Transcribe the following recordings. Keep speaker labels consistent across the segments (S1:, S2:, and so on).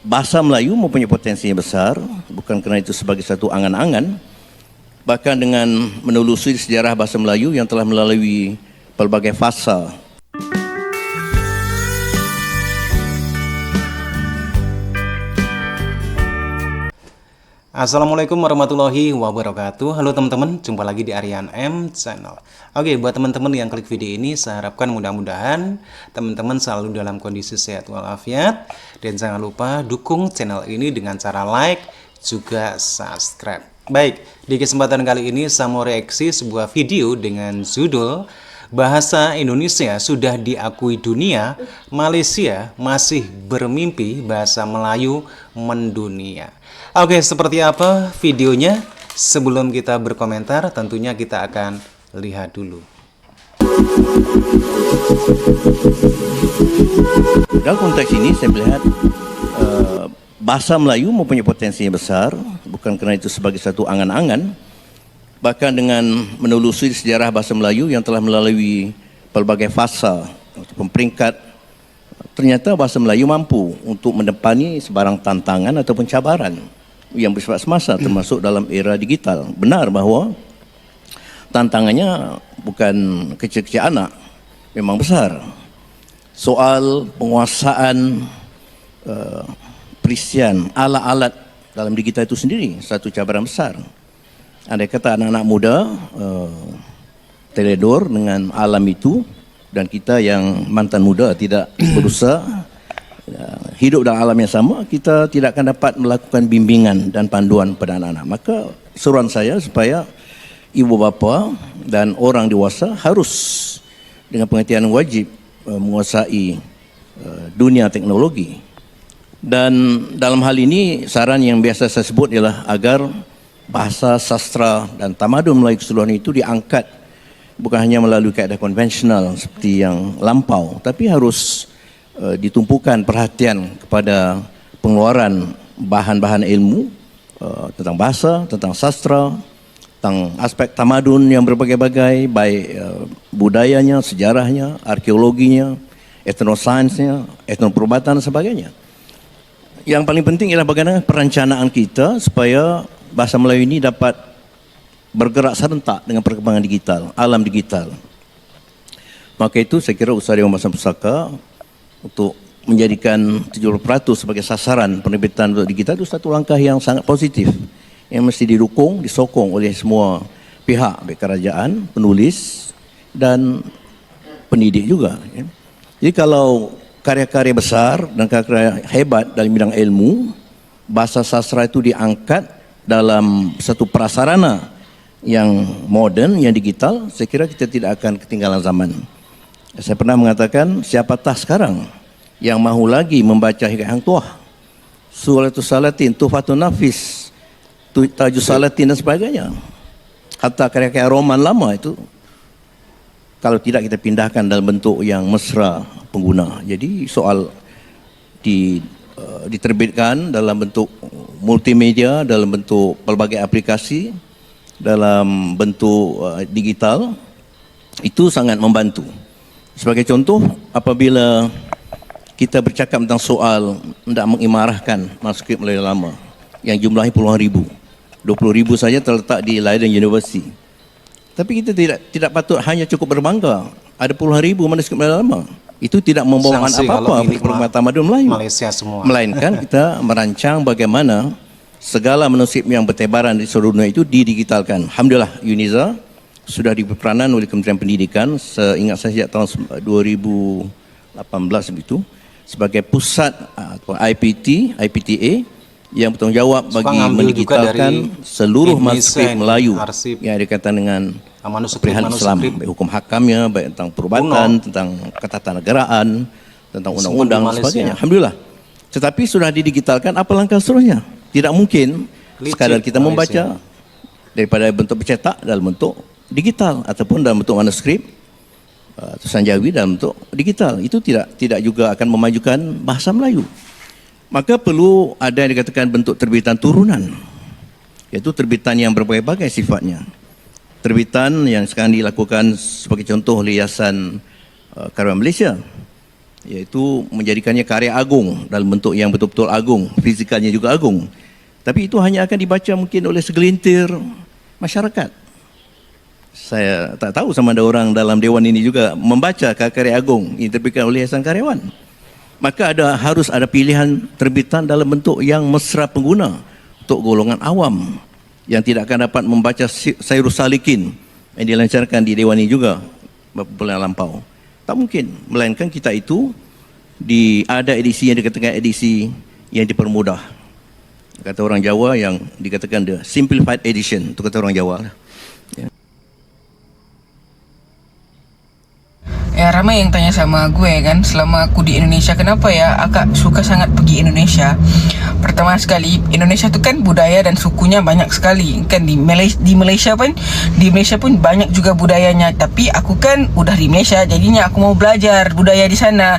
S1: bahasa Melayu mempunyai potensi yang besar, bukan kerana itu sebagai satu angan-angan, bahkan dengan menelusuri sejarah bahasa Melayu yang telah melalui pelbagai fasa.
S2: Assalamualaikum warahmatullahi wabarakatuh. Halo teman-teman, jumpa lagi di Aryan M Channel. Oke, buat teman-teman yang klik video ini, saya harapkan mudah-mudahan teman-teman selalu dalam kondisi sehat walafiat. Dan jangan lupa dukung channel ini dengan cara like, juga subscribe. Baik, di kesempatan kali ini saya mau reaksi sebuah video dengan judul Bahasa Indonesia sudah diakui dunia, Malaysia masih bermimpi bahasa Melayu mendunia. Oke, seperti apa videonya? Sebelum kita berkomentar, tentunya kita akan lihat dulu.
S1: Dalam konteks ini saya melihat bahasa Melayu mempunyai potensi yang besar, bukan kerana itu sebagai satu angan-angan, bahkan dengan menelusuri sejarah bahasa Melayu yang telah melalui pelbagai fasa ataupun peringkat, ternyata bahasa Melayu mampu untuk mendepani sebarang tantangan ataupun cabaran yang bersifat semasa, termasuk dalam era digital. Benar bahawa tantangannya bukan kecil-kecil anak, memang besar. Soal penguasaan perisian alat-alat dalam digital itu sendiri satu cabaran besar. Andai kata anak-anak muda teledor dengan alam itu, dan kita yang mantan muda tidak berusaha hidup dalam alam yang sama, kita tidak akan dapat melakukan bimbingan dan panduan pada anak-anak. Maka seruan saya supaya ibu bapa dan orang dewasa harus dengan pengertian wajib menguasai dunia teknologi. Dan dalam hal ini saran yang biasa saya sebut ialah agar bahasa, sastra dan tamadun Melayu keseluruhan itu diangkat bukan hanya melalui kaedah konvensional seperti yang lampau, tapi harus ditumpukan perhatian kepada pengeluaran bahan-bahan ilmu tentang bahasa, tentang sastra, tentang aspek tamadun yang berbagai-bagai, baik budayanya, sejarahnya, arkeologinya, etnosainsnya, etnoperubatan dan sebagainya. Yang paling penting ialah bagaimana perencanaan kita supaya bahasa Melayu ini dapat bergerak serentak dengan perkembangan digital, alam digital. Maka itu saya kira usaha Dewan Bahasa Pusaka untuk menjadikan 70% sebagai sasaran penerbitan untuk digital itu satu langkah yang sangat positif, yang mesti didukung, disokong oleh semua pihak, baik kerajaan, penulis dan pendidik juga. Jadi kalau karya-karya besar dan karya-karya hebat dalam bidang ilmu, bahasa sastra itu diangkat dalam satu prasarana yang moden, yang digital, saya kira kita tidak akan ketinggalan zaman. Saya pernah mengatakan, siapatah sekarang yang mahu lagi membaca Hikayat Hang Tuah, Suratus Salatin, Tuhfatun Nafis, Tajus Salatin dan sebagainya. Hatta karya-karya roman lama itu, kalau tidak kita pindahkan dalam bentuk yang mesra pengguna. Jadi soal diterbitkan dalam bentuk multimedia, dalam bentuk pelbagai aplikasi, dalam bentuk digital, itu sangat membantu. Sebagai contoh, apabila kita bercakap tentang soal hendak mengimarahkan manuskrip Melayu lama yang jumlahnya puluhan ribu, 20,000 saja terletak di Leiden University. Tapi kita tidak patut hanya cukup berbangga ada puluhan ribu manuskrip Melayu lama. Itu tidak membawakan apa-apa perkembangan tamadun Melayu.
S2: Malaysia semua.
S1: Melainkan kita merancang bagaimana segala manuskrip yang bertebaran di seluruh dunia itu didigitalkan. Alhamdulillah, UNISA sudah diberi peranan oleh Kementerian Pendidikan, seingat saya sejak tahun 2018 begitu, sebagai pusat atau IPTA yang bertanggungjawab bagi mendigitalkan seluruh manuskrip Melayu yang dikaitan dengan perihal Islam, baik hukum hakamnya, baik tentang perubatan, tentang ketatanegaraan, tentang undang-undang dan sebagainya. Alhamdulillah. Tetapi sudah didigitalkan, apa langkah seterusnya? Tidak mungkin sekadar kita membaca daripada bentuk bercetak dalam bentuk digital ataupun dalam bentuk manuskrip tulisan Jawi dalam bentuk digital. Itu tidak juga akan memajukan bahasa Melayu. Maka perlu ada yang dikatakan bentuk terbitan turunan, yaitu terbitan yang berbagai-bagai sifatnya. Terbitan yang sekarang dilakukan sebagai contoh oleh Yayasan Karya Malaysia, iaitu menjadikannya karya agung dalam bentuk yang betul-betul agung, fizikalnya juga agung. Tapi itu hanya akan dibaca mungkin oleh segelintir masyarakat. Saya tak tahu sama ada orang dalam dewan ini juga membaca karya agung yang diterbitkan oleh Yayasan Karyawan. Maka harus ada pilihan terbitan dalam bentuk yang mesra pengguna untuk golongan awam yang tidak akan dapat membaca Sairus Salikin yang dilancarkan di dewan ini juga beberapa bulan lampau. Tak mungkin, melainkan kita itu ada edisi yang dikatakan edisi yang dipermudah. Kata orang Jawa yang dikatakan the simplified edition, itu kata orang Jawa lah.
S3: Ya, ramai yang tanya sama gue kan, selama aku di Indonesia kenapa ya akak suka sangat pergi Indonesia. Pertama sekali, Indonesia tu kan budaya dan sukunya banyak sekali kan. Di Malaysia pun banyak juga budayanya. Tapi aku kan udah di Malaysia, jadinya aku mau belajar budaya di sana.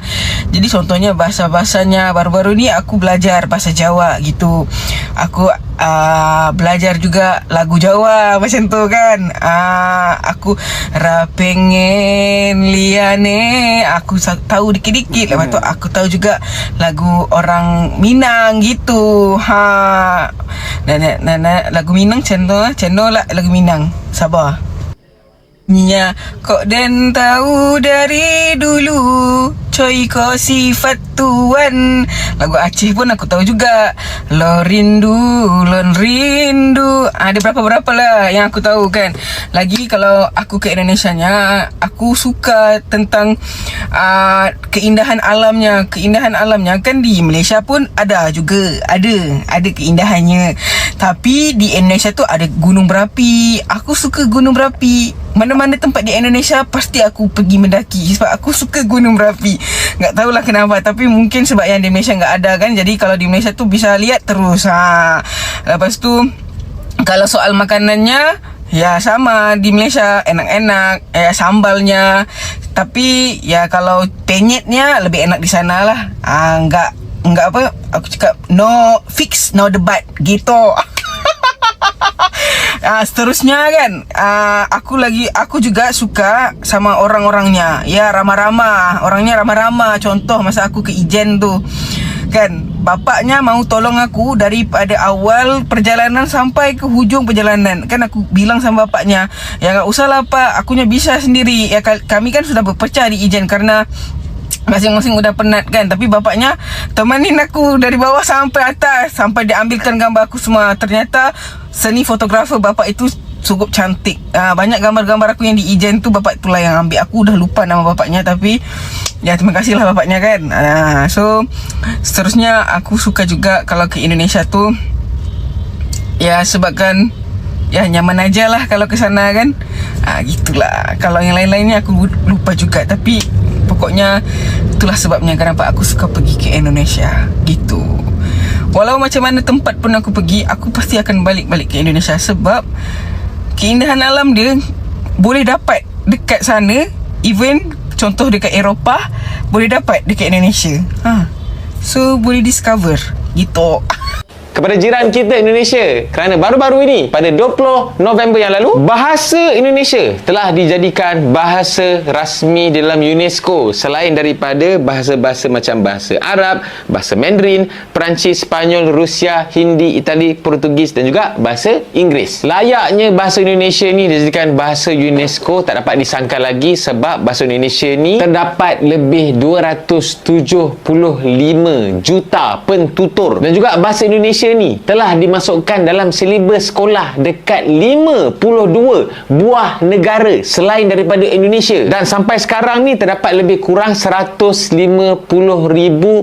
S3: Jadi contohnya bahasa-bahasanya, baru-baru ni aku belajar bahasa Jawa gitu. Aku belajar juga lagu Jawa macam tu kan. Aku rapengen liane, aku tahu dikit-dikit. Lepas tu aku tahu juga lagu orang Minang gitu. Lagu Minang channel lah lagu Minang. Sabar. Nya kok den tahu dari dulu coy kau sifat tuan. Lagu Aceh pun aku tahu juga. Lon rindu. Ada berapa lah yang aku tahu kan. Lagi kalau aku ke Indonesia nya, aku suka tentang keindahan alamnya. Keindahan alamnya kan di Malaysia pun ada juga. Ada keindahannya. Tapi di Indonesia tu ada gunung berapi. Aku suka gunung berapi. Mana-mana tempat di Indonesia pasti aku pergi mendaki sebab aku suka gunung berapi. Tak tahulah kenapa, tapi mungkin sebab yang di Malaysia tak ada kan. Jadi kalau di Malaysia tu bisa lihat terus. Lepas tu kalau soal makanannya, ya sama di Malaysia enak-enak, sambalnya. Tapi ya kalau penyetnya lebih enak di sana lah. Enggak apa, aku cakap no fix, no debat gitu. Seterusnya kan, aku juga suka sama orang-orangnya. Ya, ramah-ramah. Orangnya ramah-ramah. Contoh masa aku ke Ijen tu kan, bapaknya mau tolong aku daripada awal perjalanan sampai ke hujung perjalanan. Kan aku bilang sama bapaknya, ya tak usahlah pak, akunya bisa sendiri. Ya kami kan sudah berpecah di Ijen karena masing-masing udah penat kan. Tapi bapaknya temanin aku dari bawah sampai atas, sampai diambilkan gambar aku semua. Ternyata seni fotografer bapak itu cukup cantik. Banyak gambar-gambar aku yang di Ijen tu bapak itulah yang ambil. Aku udah lupa nama bapaknya, tapi ya terima kasih lah bapaknya kan. So seterusnya aku suka juga kalau ke Indonesia tu, ya sebabkan ya nyaman aja lah kalau ke sana kan. Gitulah. Kalau yang lain-lainnya aku lupa juga. Tapi pokoknya itulah sebabnya kenapa aku suka pergi ke Indonesia gitu. Walau macam mana tempat pun aku pergi, aku pasti akan balik-balik ke Indonesia. Sebab keindahan alam dia boleh dapat dekat sana. Even contoh dekat Eropah, boleh dapat dekat Indonesia. So boleh discover gitu.
S4: Kepada jiran kita Indonesia, kerana baru-baru ini pada 20 November yang lalu, bahasa Indonesia telah dijadikan bahasa rasmi dalam UNESCO selain daripada bahasa-bahasa macam bahasa Arab, bahasa Mandarin, Perancis, Sepanyol, Rusia, Hindi, Itali, Portugis dan juga bahasa Inggeris. Layaknya bahasa Indonesia ni dijadikan bahasa UNESCO tak dapat disangkal lagi sebab bahasa Indonesia ni terdapat lebih 275 juta pentutur dan juga bahasa Indonesia ni telah dimasukkan dalam silibus sekolah dekat 52 buah negara selain daripada Indonesia. Dan sampai sekarang ni terdapat lebih kurang 150,000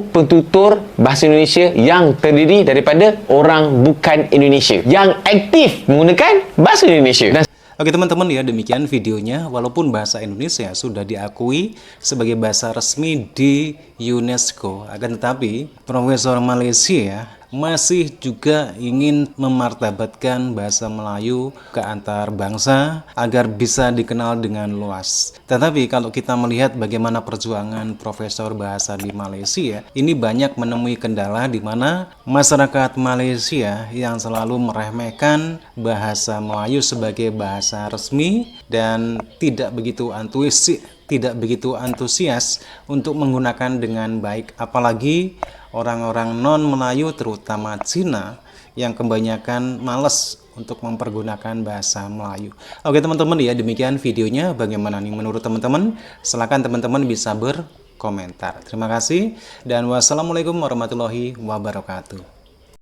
S4: pentutur bahasa Indonesia yang terdiri daripada orang bukan Indonesia yang aktif menggunakan bahasa Indonesia. Dan
S2: Oke teman-teman, ya demikian videonya. Walaupun bahasa Indonesia sudah diakui sebagai bahasa resmi di UNESCO, akan tetapi Profesor Malaysia masih juga ingin memartabatkan bahasa Melayu ke antar bangsa agar bisa dikenal dengan luas. Tetapi kalau kita melihat bagaimana perjuangan profesor bahasa di Malaysia, ini banyak menemui kendala di mana masyarakat Malaysia yang selalu meremehkan bahasa Melayu sebagai bahasa resmi dan tidak begitu antusias tidak begitu antusias untuk menggunakan dengan baik, apalagi orang-orang non-Melayu terutama Cina yang kebanyakan males untuk mempergunakan bahasa Melayu. Oke teman-teman ya, demikian videonya. Bagaimana nih menurut teman-teman? Silahkan teman-teman bisa berkomentar. Terima kasih dan wassalamualaikum warahmatullahi wabarakatuh.